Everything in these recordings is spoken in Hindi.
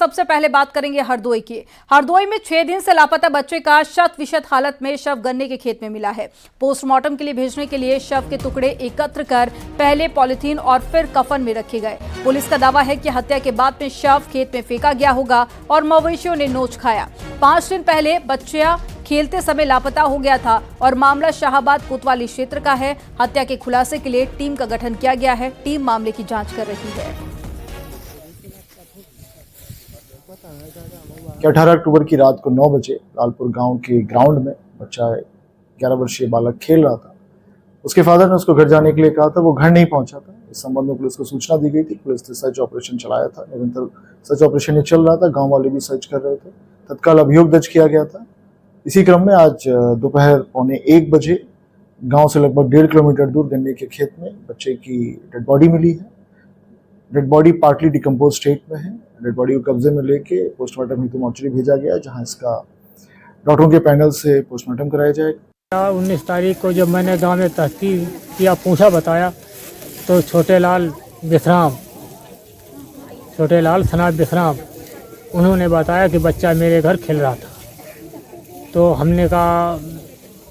सबसे पहले बात करेंगे हरदोई की। हरदोई में 6 दिन से लापता बच्चे का शत विशत हालत में शव गन्ने के खेत में मिला है। पोस्टमार्टम के लिए भेजने के लिए शव के टुकड़े एकत्र कर पहले पॉलिथीन और फिर कफन में रखे गए। पुलिस का दावा है कि हत्या के बाद में शव खेत में फेंका गया होगा और मवेशियों ने नोच खाया। 5 दिन पहले बच्चा खेलते समय लापता हो गया था और मामला शाहबाद कोतवाली क्षेत्र का है। हत्या के खुलासे के लिए टीम का गठन किया गया है। टीम मामले की जांच कर रही है। 18 अक्टूबर की रात को 9 बजे लालपुर गांव के ग्राउंड में बच्चा 11 वर्षीय बालक खेल रहा था। उसके फादर ने उसको घर जाने के लिए कहा था, वो घर नहीं पहुंचा था। इस संबंध में पुलिस को सूचना दी गई थी। पुलिस ने सर्च ऑपरेशन चलाया था। निरंतर सर्च ऑपरेशन ये चल रहा था। गांव वाले भी सर्च कर रहे थे। तत्काल अभियोग दर्ज किया गया था। इसी क्रम में आज दोपहर 1:15 बजे गाँव से लगभग 1.5 किलोमीटर दूर गन्ने के खेत में बच्चे की डेड बॉडी मिली है। Dead body partly decompose state में है। डेड बॉडी को कब्जे में लेके पोस्टमार्टम हेतु मॉर्चरी भेजा गया है, जहां इसका डॉक्टरों के पैनल से पोस्टमार्टम कराया जाएगा। 19 तारीख को जब मैंने गांव में तहकीक किया, पूछा बताया तो छोटे लाल सनाब विश्राम उन्होंने बताया कि बच्चा मेरे घर खेल रहा था। तो हमने कहा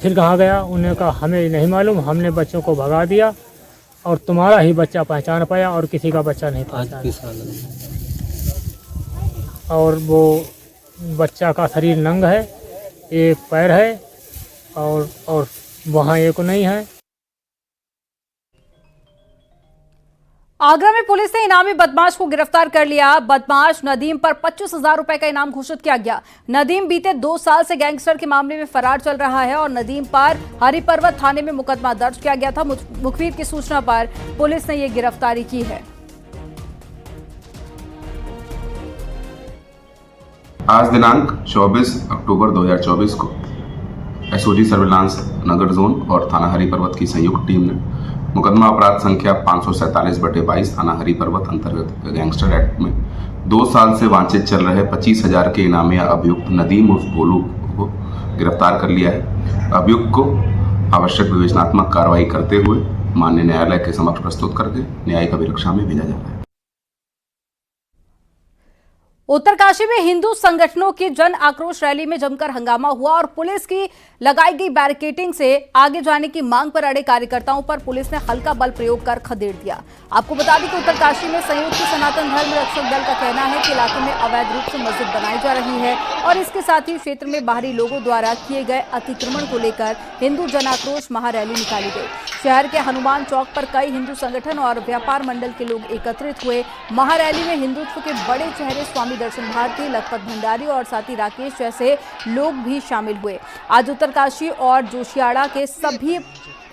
फिर कहाँ गया? उन्होंने कहा हमें नहीं मालूम, हमने बच्चों को भगा दिया और तुम्हारा ही बच्चा पहचान पाया और किसी का बच्चा नहीं पहचाना। और वो बच्चा का शरीर नंग है, एक पैर है और वहाँ एक नहीं है। आगरा में पुलिस ने इनामी बदमाश को गिरफ्तार कर लिया। बदमाश नदीम पर 25,000 रुपए का इनाम घोषित किया गया। नदीम बीते 2 साल से गैंगस्टर के मामले में फरार चल रहा है और नदीम पर हरिपर्वत थाने में मुकदमा दर्ज किया गया था। मुखबिर की सूचना पर पुलिस ने यह गिरफ्तारी की है। आज दिनांक 24 अक्टूबर 2024 को एसओजी सर्विलांस नगर जोन और थाना हरिपर्वत की संयुक्त टीम ने मुकदमा अपराध संख्या 547/22 थाना हरिपर्वत अंतर्गत गैंगस्टर एक्ट में 2 साल से वांछित चल रहे 25,000 के इनामी अभियुक्त नदीम उर्फ गोलू को गिरफ्तार कर लिया है। अभियुक्त को आवश्यक विवेचनात्मक कार्रवाई करते हुए माननीय न्यायालय के समक्ष प्रस्तुत करके न्यायिक अभिरक्षा में भेजा जा रहा है। उत्तरकाशी में हिंदू संगठनों की जन आक्रोश रैली में जमकर हंगामा हुआ और पुलिस की लगाई गई बैरिकेडिंग से आगे जाने की मांग पर अड़े कार्यकर्ताओं पर पुलिस ने हल्का बल प्रयोग कर खदेड़ दिया। आपको बता दें कि उत्तरकाशी में संयुक्त सनातन धर्म रक्षक दल का कहना है कि इलाके में अवैध रूप से मस्जिद बनाई जा रही है और इसके साथ ही क्षेत्र में बाहरी लोगों द्वारा किए गए अतिक्रमण को लेकर हिंदू जन आक्रोश महारैली निकाली गई। शहर के हनुमान चौक पर कई हिंदू संगठन और व्यापार मंडल के लोग एकत्रित हुए। महारैली में हिंदुत्व के बड़े चेहरे स्वामी दर्शन भारती, लखपत भंडारी और साथी राकेश जैसे लोग भी शामिल हुए। आज उत्तरकाशी और जोशियाड़ा के सभी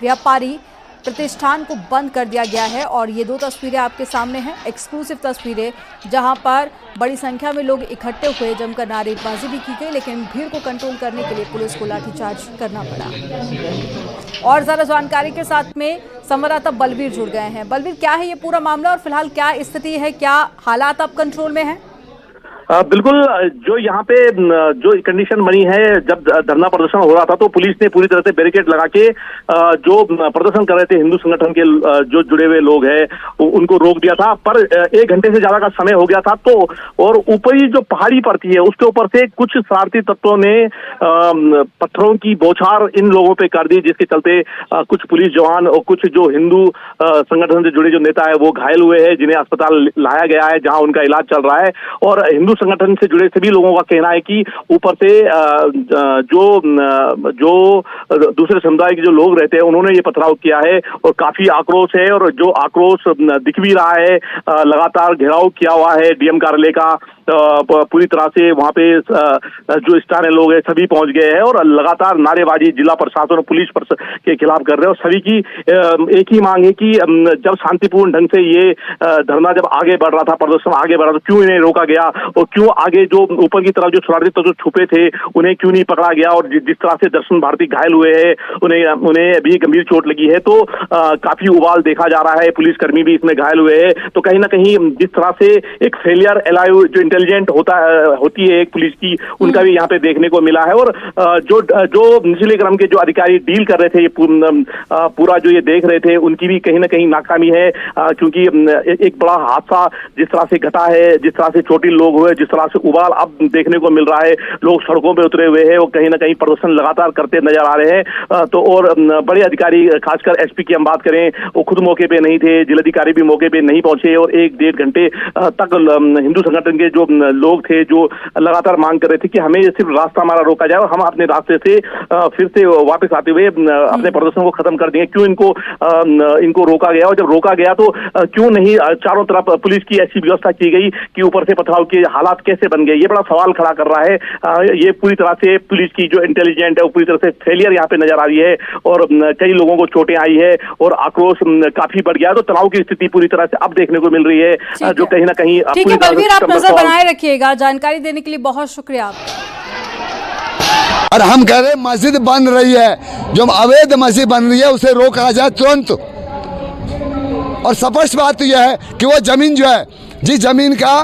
व्यापारी प्रतिष्ठान को बंद कर दिया गया है और ये 2 तस्वीरें आपके सामने हैं, एक्सक्लूसिव तस्वीरें, जहां पर बड़ी संख्या में लोग इकट्ठे हुए। जमकर नारेबाजी भी की गई, लेकिन भीड़ को कंट्रोल करने के लिए पुलिस को लाठीचार्ज करना पड़ा। और ज्यादा जानकारी के साथ में संवाददाता बलवीर जुड़ गए हैं। बलवीर, क्या है ये पूरा मामला और फिलहाल क्या स्थिति है? क्या हालात अब कंट्रोल में है? बिल्कुल, जो यहाँ पे जो कंडीशन बनी है, जब धरना प्रदर्शन हो रहा था तो पुलिस ने पूरी तरह से बैरिकेड लगा के जो प्रदर्शन कर रहे थे हिंदू संगठन के जो जुड़े हुए लोग हैं उनको रोक दिया था। पर 1 घंटे से ज्यादा का समय हो गया था तो और ऊपरी जो पहाड़ी पड़ती है उसके ऊपर से कुछ शरारती तत्वों ने पत्थरों की बौछार इन लोगों पे कर दी, जिसके चलते कुछ पुलिस जवान और कुछ जो हिंदू संगठन से जुड़े जो नेता है वो घायल हुए हैं, जिन्हें अस्पताल लाया गया है, जहां उनका इलाज चल रहा है। और हिंदू संगठन से जुड़े सभी लोगों का कहना है कि ऊपर से जो दूसरे समुदाय के जो लोग रहते हैं उन्होंने ये पथराव किया है और काफी आक्रोश है। और जो आक्रोश दिख भी रहा है, लगातार घेराव किया हुआ है डीएम कार्यालय का, पूरी तरह से वहां पे जो स्थानीय लोग हैं सभी पहुंच गए हैं और लगातार नारेबाजी जिला प्रशासन और पुलिस के खिलाफ कर रहे हैं। और सभी की एक ही मांग है कि जब शांतिपूर्ण ढंग से ये धरना जब आगे बढ़ रहा था, प्रदर्शन आगे बढ़ रहा था, क्यों इन्हें रोका गया और क्यों आगे जो ऊपर की तरफ जो शरारती तत्व छुपे थे उन्हें क्यों नहीं पकड़ा गया। और जिस तरह से दर्शन भारती घायल हुए हैं, उन्हें भी गंभीर चोट लगी है, तो काफी उबाल देखा जा रहा है। पुलिसकर्मी भी इसमें घायल हुए हैं। तो कहीं ना कहीं जिस तरह से एक फेलियर एलाइव जो इंटेलिजेंट होती है एक पुलिस की, उनका भी यहाँ पे देखने को मिला है। और जो निचले क्रम के जो अधिकारी डील कर रहे थे, ये पूरा जो ये देख रहे थे, उनकी भी कहीं ना कहीं नाकामी है, क्योंकि एक बड़ा हादसा जिस तरह से घटा है, जिस तरह से चोटिल लोग हुए, जिस तरह से उबाल अब देखने को मिल रहा है, लोग सड़कों पे उतरे हुए हैं और कहीं ना कहीं प्रदर्शन लगातार करते नजर आ रहे हैं। तो और बड़े अधिकारी, खासकर एसपी की हम बात करें, वो खुद मौके पे नहीं थे, जिलाधिकारी भी मौके पे नहीं पहुंचे और 1-1.5 घंटे तक हिंदू संगठन के जो लोग थे जो लगातार मांग कर रहे थे कि हमें सिर्फ रास्ता हमारा रोका जाए और हम अपने रास्ते से फिर से वापस आते हुए अपने प्रदर्शन को खत्म कर देंगे। क्यों इनको रोका गया, और जब रोका गया तो क्यों नहीं चारों तरफ पुलिस की ऐसी व्यवस्था की गई कि ऊपर से पथराव के हालात कैसे बन गए, ये बड़ा सवाल खड़ा कर रहा है। ये पूरी तरह से पुलिस की जो इंटेलिजेंट है वो पूरी तरह से फेलियर यहाँ पे नजर आ रही है और कई लोगों को चोटें आई है और आक्रोश काफी बढ़ गया है। तो तनाव की स्थिति पूरी तरह से अब देखने को मिल रही है, जो कहीं ना कहीं ठीक है बलवीर, आप नजर बनाए रखिएगा। जानकारी देने के लिए बहुत शुक्रिया आपका। और हम कह रहे मस्जिद बन रही है, जो अवैध मस्जिद बन रही है उसे रोका जाए तुरंत। और स्पष्ट बात तो यह है कि वो जमीन जो है, जिस जमीन का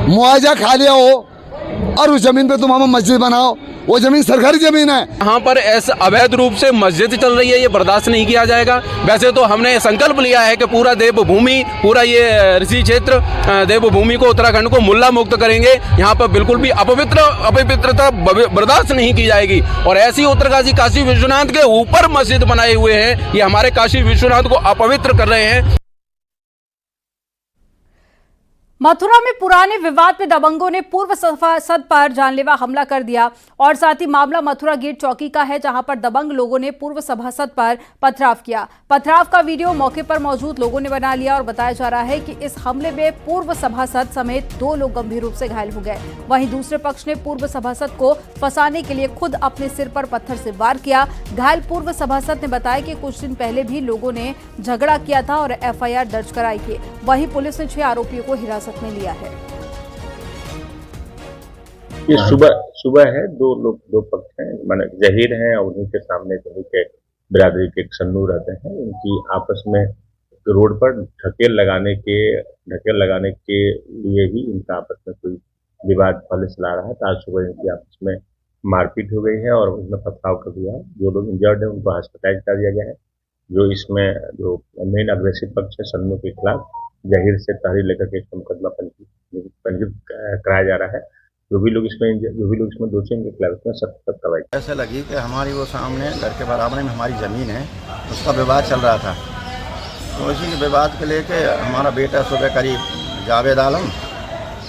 मुआवजा खा लिया हो और उस जमीन पे तुम हम मस्जिद बनाओ, वो जमीन सरकारी जमीन है। यहाँ पर ऐसा अवैध रूप से मस्जिद चल रही है, ये बर्दाश्त नहीं किया जाएगा। वैसे तो हमने संकल्प लिया है कि पूरा देवभूमि, पूरा ये ऋषि क्षेत्र देवभूमि को, उत्तराखंड को मुल्ला मुक्त करेंगे। यहाँ पर बिल्कुल भी अपवित्रता बर्दाश्त नहीं की जाएगी। और ऐसी उत्तरकाशी काशी विश्वनाथ के ऊपर मस्जिद बनाए हुए हैं, ये हमारे काशी विश्वनाथ को अपवित्र कर रहे हैं। मथुरा में पुराने विवाद में दबंगों ने पूर्व सभासद पर जानलेवा हमला कर दिया और साथ ही मामला मथुरा गेट चौकी का है, जहां पर दबंग लोगों ने पूर्व सभासद पर पथराव किया। पथराव का वीडियो मौके पर मौजूद लोगों ने बना लिया और बताया जा रहा है कि इस हमले में पूर्व सभासद समेत 2 लोग गंभीर रूप से घायल हो गए। वहीं दूसरे पक्ष ने पूर्व सभासद को फंसाने के लिए खुद अपने सिर पर पत्थर से वार किया। घायल पूर्व सभासद ने बताया कि कुछ दिन पहले भी लोगों ने झगड़ा किया था और एफआईआर दर्ज कराई थी। वहीं पुलिस ने 6 आरोपियों को हिरासत में लिया है। ये सुबह है, 2 पक्ष हैं, माने जहीर हैं और उन्हीं के सामने जहीर के बिरादरी के एक सन्नू रहते हैं। इनकी आपस में रोड पर ढकेल लगाने के लिए ही इनका आपस में कोई विवाद पहले चला रहा है। तो आज सुबह इनकी आपस में मारपीट हो गई है और उसमें पथराव कर दिया है। जो लोग इंजर्ड है उनको हॉस्पिटलाइज कर दिया गया है। जो इसमें जो मेन अग्रेसिव पक्ष है सन्नू के खिलाफ जहीर से तहरीर लेकर के मुकदमा पंजीकृत कराया जा रहा है। जो भी लोग इसमें दोषी हैं, खिलाफ इसमें सख्त कार्रवाई। ऐसे लगी कि हमारी वो सामने घर के बराबर में हमारी ज़मीन है, उसका विवाद चल रहा था। तो इसी के विवाद के लेके हमारा बेटा सुबह करीब जावेद आलम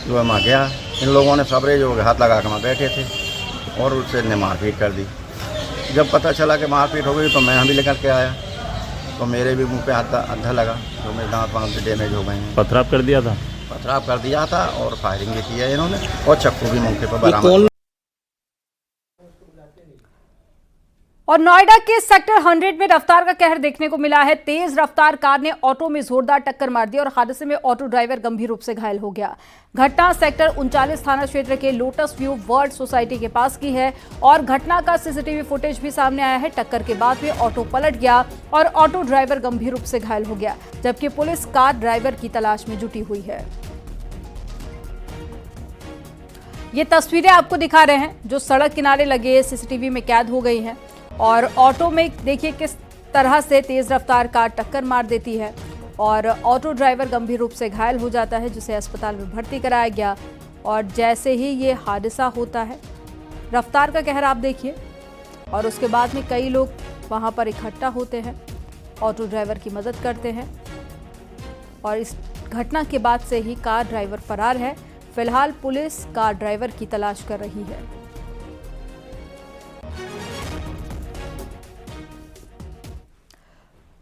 जो वहाँ गया, इन लोगों ने सबरे जो हाथ लगा के वहाँ बैठे थे और उससे मारपीट कर दी। जब पता चला कि मारपीट हो गई तो मैं भी लेकर के आया, तो मेरे भी मुंह पे आधा लगा, तो मेरे दांत वाँत डैमेज हो गए हैं। पथराव कर दिया था और फायरिंग भी किया इन्होंने और चक्कू भी मौके पर बरामद। और नोएडा के सेक्टर 100 में रफ्तार का कहर देखने को मिला है। तेज रफ्तार कार ने ऑटो में जोरदार टक्कर मार दी और हादसे में ऑटो ड्राइवर गंभीर रूप से घायल हो गया। घटना सेक्टर 39 थाना क्षेत्र के लोटस व्यू वर्ल्ड सोसाइटी के पास की है और घटना का सीसीटीवी फुटेज भी सामने आया है। टक्कर के बाद में ऑटो पलट गया और ऑटो ड्राइवर गंभीर रूप से घायल हो गया, जबकि पुलिस कार ड्राइवर की तलाश में जुटी हुई है। ये तस्वीरें आपको दिखा रहे हैं जो सड़क किनारे लगे सीसीटीवी में कैद हो गई हैं। और ऑटो में देखिए किस तरह से तेज रफ्तार कार टक्कर मार देती है और ऑटो ड्राइवर गंभीर रूप से घायल हो जाता है, जिसे अस्पताल में भर्ती कराया गया। और जैसे ही ये हादसा होता है, रफ्तार का कहर आप देखिए, और उसके बाद में कई लोग वहां पर इकट्ठा होते हैं, ऑटो ड्राइवर की मदद करते हैं और इस घटना के बाद से ही कार ड्राइवर फरार है। फिलहाल पुलिस कार ड्राइवर की तलाश कर रही है।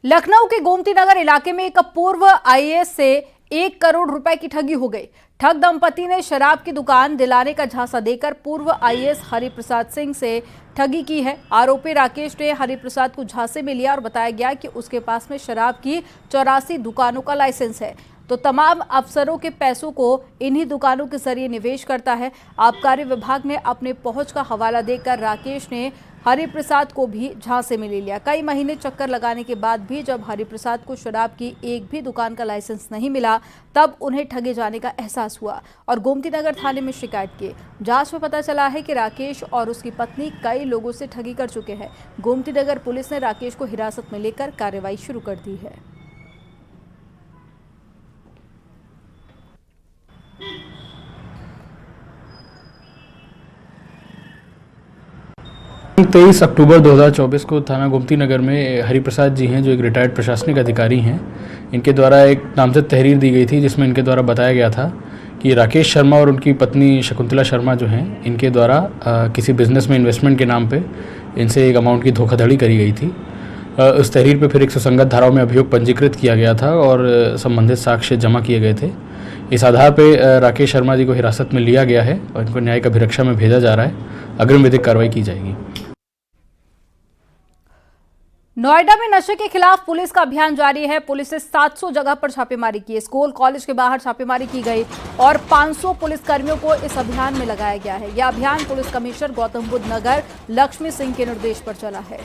लखनऊ के गोमती नगर इलाके में एक पूर्व आईएएस से 1 करोड़ रुपए की ठगी हो गई। ठग दंपति ने शराब की दुकान दिलाने का झांसा देकर पूर्व आईएएस हरिप्रसाद सिंह से ठगी की है। आरोपी राकेश ने हरिप्रसाद को झांसे में लिया और बताया गया कि उसके पास में शराब की 84 दुकानों का लाइसेंस है, तो तमाम अफसरों के पैसों को इन्हीं दुकानों के जरिए निवेश करता है। आबकारी विभाग ने अपने पहुंच का हवाला देकर राकेश ने हरिप्रसाद को भी झांसे में ले लिया। कई महीने चक्कर लगाने के बाद भी जब हरिप्रसाद को शराब की एक भी दुकान का लाइसेंस नहीं मिला, तब उन्हें ठगे जाने का एहसास हुआ और गोमती नगर थाने में शिकायत की। जांच में पता चला है कि राकेश और उसकी पत्नी कई लोगों से ठगी कर चुके हैं। गोमती नगर पुलिस ने राकेश को हिरासत में लेकर कार्रवाई शुरू कर दी है। 23 अक्टूबर 2024 को थाना गोमती नगर में हरिप्रसाद जी हैं जो एक रिटायर्ड प्रशासनिक अधिकारी हैं, इनके द्वारा एक नामजद तहरीर दी गई थी जिसमें इनके द्वारा बताया गया था कि राकेश शर्मा और उनकी पत्नी शकुंतला शर्मा जो हैं इनके द्वारा किसी बिज़नेस में इन्वेस्टमेंट के नाम पे इनसे एक अमाउंट की धोखाधड़ी करी गई थी। उस तहरीर पे फिर 100 धाराओं में अभियोग पंजीकृत किया गया था और संबंधित साक्ष्य जमा किए गए थे। इस आधार पे राकेश शर्मा जी को हिरासत में लिया गया है और इनको न्यायिक अभिरक्षा में भेजा जा रहा है। अग्रिम विधिक कार्रवाई की जाएगी। नोएडा में नशे के खिलाफ पुलिस का अभियान जारी है। पुलिस ने 700 जगह पर छापेमारी की। स्कूल कॉलेज के बाहर छापेमारी की गई और 500 पुलिसकर्मियों को इस अभियान में लगाया गया है। यह अभियान पुलिस कमिश्नर गौतम बुद्ध नगर लक्ष्मी सिंह के निर्देश पर चला है।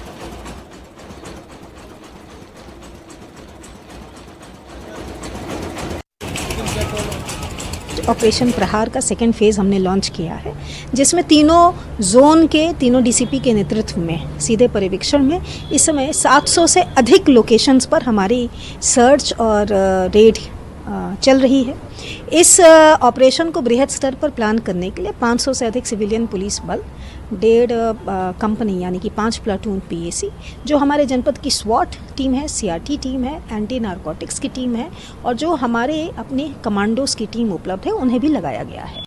ऑपरेशन प्रहार का सेकेंड फेज़ हमने लॉन्च किया है, जिसमें तीनों जोन के तीनों डीसीपी के नेतृत्व में सीधे पर्यवेक्षण में इस समय 700 से अधिक लोकेशंस पर हमारी सर्च और रेड चल रही है। इस ऑपरेशन को बृहद स्तर पर प्लान करने के लिए 500 से अधिक सिविलियन पुलिस बल, 1.5 कंपनी यानी कि 5 प्लाटून पीएसी, जो हमारे जनपद की स्वॉट टीम है, सीआरटी टीम है, एंटी नारकोटिक्स की टीम है और जो हमारे अपने कमांडोज की टीम उपलब्ध है, उन्हें भी लगाया गया है।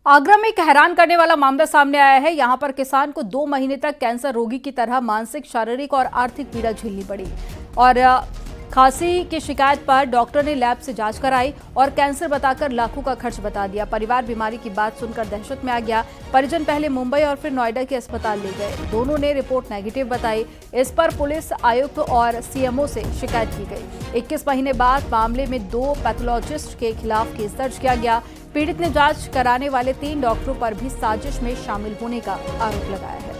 आगरा में एक हैरान करने वाला मामला सामने आया है। यहां पर किसान को 2 महीने तक कैंसर रोगी की तरह मानसिक, शारीरिक और आर्थिक पीड़ा झेलनी पड़ी और खांसी की शिकायत पर डॉक्टर ने लैब से जांच कराई और कैंसर बताकर लाखों का खर्च बता दिया। परिवार बीमारी की बात सुनकर दहशत में आ गया। परिजन पहले मुंबई और फिर नोएडा के अस्पताल ले गए। दोनों ने रिपोर्ट नेगेटिव बताई। इस पर पुलिस आयुक्त और सीएमओ से शिकायत की गई। 21 महीने बाद मामले में 2 पैथोलॉजिस्ट के खिलाफ केस दर्ज किया गया। पीड़ित ने जांच कराने वाले 3 डॉक्टरों पर भी साजिश में शामिल होने का आरोप लगाया है।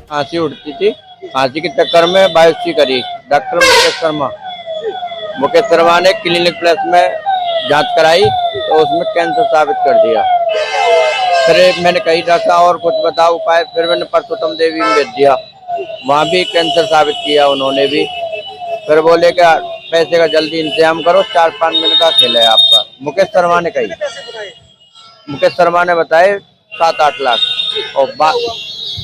खांसी उठती थी, खांसी के चक्कर में बायोप्सी करी डॉक्टर मुकेश शर्मा ने क्लिनिक प्लस में जांच कराई तो उसमें कैंसर साबित कर दिया। फिर मैंने कही डॉक्टर और कुछ बताओ उपाय, फिर मैंने परसोत्तम देवी में भेज दिया, वहाँ भी कैंसर साबित किया उन्होंने भी। फिर बोले क्या पैसे का जल्दी इंतजाम करो, 4-5 महीने का खेल है आपका। मुकेश शर्मा ने कही, मुकेश शर्मा ने बताए 7-8 लाख और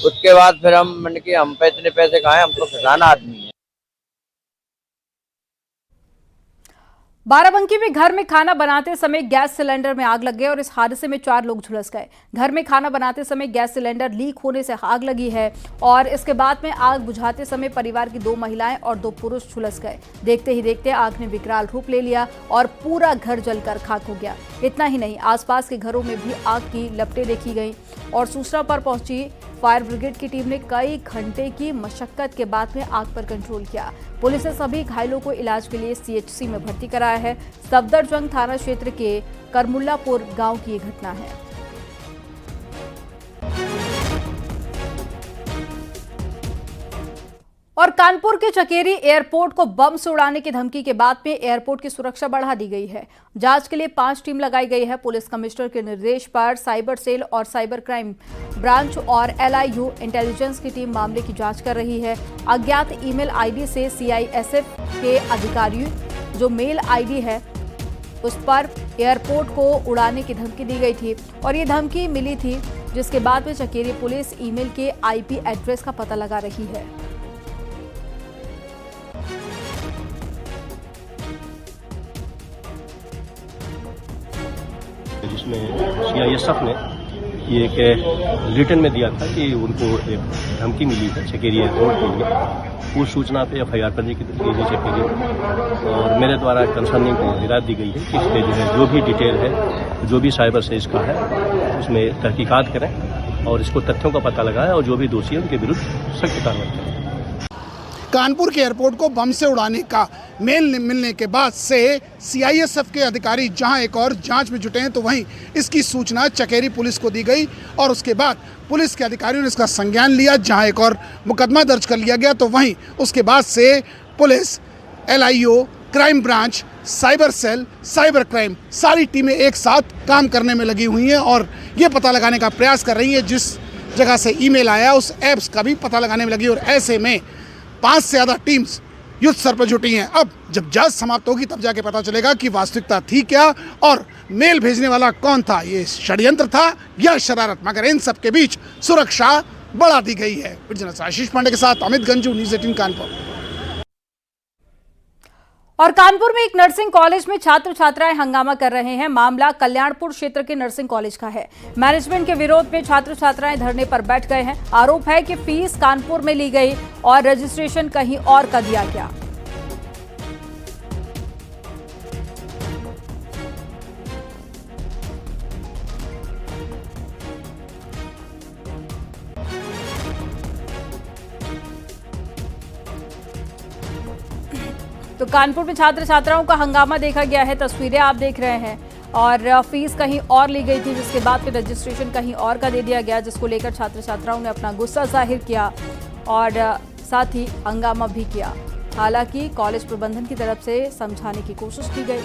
उसके बाद फिर मैंने कि हम पे इतने पैसे कहाँ हैं, हम तो किसान आदमी हैं। बाराबंकी में घर में खाना बनाते समय गैस सिलेंडर में आग लग गई और इस हादसे में 4 लोग झुलस गए। घर में खाना बनाते समय गैस सिलेंडर लीक होने से आग लगी है और इसके बाद में आग बुझाते समय परिवार की 2 महिलाएं और 2 पुरुष झुलस गए। देखते ही देखते आग ने विकराल रूप ले लिया और पूरा घर जलकर खाक हो गया। इतना ही नहीं, आसपास के घरों में भी आग की लपटें देखी गई और सूचना पर पहुंची फायर ब्रिगेड की टीम ने कई घंटे की मशक्कत के बाद में आग पर कंट्रोल किया। पुलिस ने सभी घायलों को इलाज के लिए सीएचसी में भर्ती कराया है। सफदरजंग थाना क्षेत्र के करमुल्लापुर गांव की ये घटना है। और कानपुर के चकेरी एयरपोर्ट को बम से उड़ाने की धमकी के बाद में एयरपोर्ट की सुरक्षा बढ़ा दी गई है। जांच के लिए 5 टीम लगाई गई है। पुलिस कमिश्नर के निर्देश पर साइबर सेल और साइबर क्राइम ब्रांच और LIU इंटेलिजेंस की टीम मामले की जांच कर रही है। अज्ञात ईमेल आईडी से CISF के अधिकारियों जो मेल आईडी है उस पर एयरपोर्ट को उड़ाने की धमकी दी गई थी और ये धमकी मिली थी, जिसके बाद में चकेरी पुलिस ईमेल के IP एड्रेस का पता लगा रही है। जिसमें CISF ने ये एक रिटर्न में दिया था कि उनको एक धमकी मिली है चकेरी एयरपोर्ट के लिए। उस सूचना पे FIR करने की गई है चकेरी और मेरे द्वारा कंसर्निंग को हिदायत दी गई है कि इसमें जो है जो भी डिटेल है, जो भी साइबर सेज का है, उसमें तहकीकात करें और इसको तथ्यों का पता लगाएं और जो भी दोषी है उनके विरुद्ध सख्त कार्रवाई करें। कानपुर के एयरपोर्ट को बम से उड़ाने का मेल मिलने के बाद से CISF के अधिकारी जहां एक और जांच में जुटे हैं, तो वहीं इसकी सूचना चकेरी पुलिस को दी गई और उसके बाद पुलिस के अधिकारियों ने इसका संज्ञान लिया। जहां एक और मुकदमा दर्ज कर लिया गया, तो वहीं उसके बाद से police, LIO, crime branch, cyber cell, cyber crime सारी टीमें एक साथ काम करने में लगी हुई हैं और ये पता लगाने का प्रयास कर रही है जिस जगह से ईमेल आया उस ऐप्स का भी पता लगाने में लगी। और ऐसे में 5 से ज़्यादा टीम्स युद्ध स्तर पर जुटी हैं। अब जब जांच समाप्त होगी तब जाके पता चलेगा कि वास्तविकता थी क्या और मेल भेजने वाला कौन था, ये षड्यंत्र था या शरारत। मगर इन सब के बीच सुरक्षा बढ़ा दी गई है। आशीष पांडे के साथ अमित गंजू, न्यूज़ 18 कानपुर। और कानपुर में एक नर्सिंग कॉलेज में छात्र छात्राएं हंगामा कर रहे हैं। मामला कल्याणपुर क्षेत्र के नर्सिंग कॉलेज का है। मैनेजमेंट के विरोध में छात्र छात्राएं धरने पर बैठ गए हैं। आरोप है कि फीस कानपुर में ली गई और रजिस्ट्रेशन कहीं और का दिया गया। तो कानपुर में छात्र छात्राओं का हंगामा देखा गया है। तस्वीरें आप देख रहे हैं और फीस कहीं और ली गई थी, जिसके बाद फिर रजिस्ट्रेशन कहीं और का दे दिया गया, जिसको लेकर छात्र छात्राओं ने अपना गुस्सा जाहिर किया और साथ ही हंगामा भी किया। हालांकि कॉलेज प्रबंधन की तरफ से समझाने की कोशिश की गई।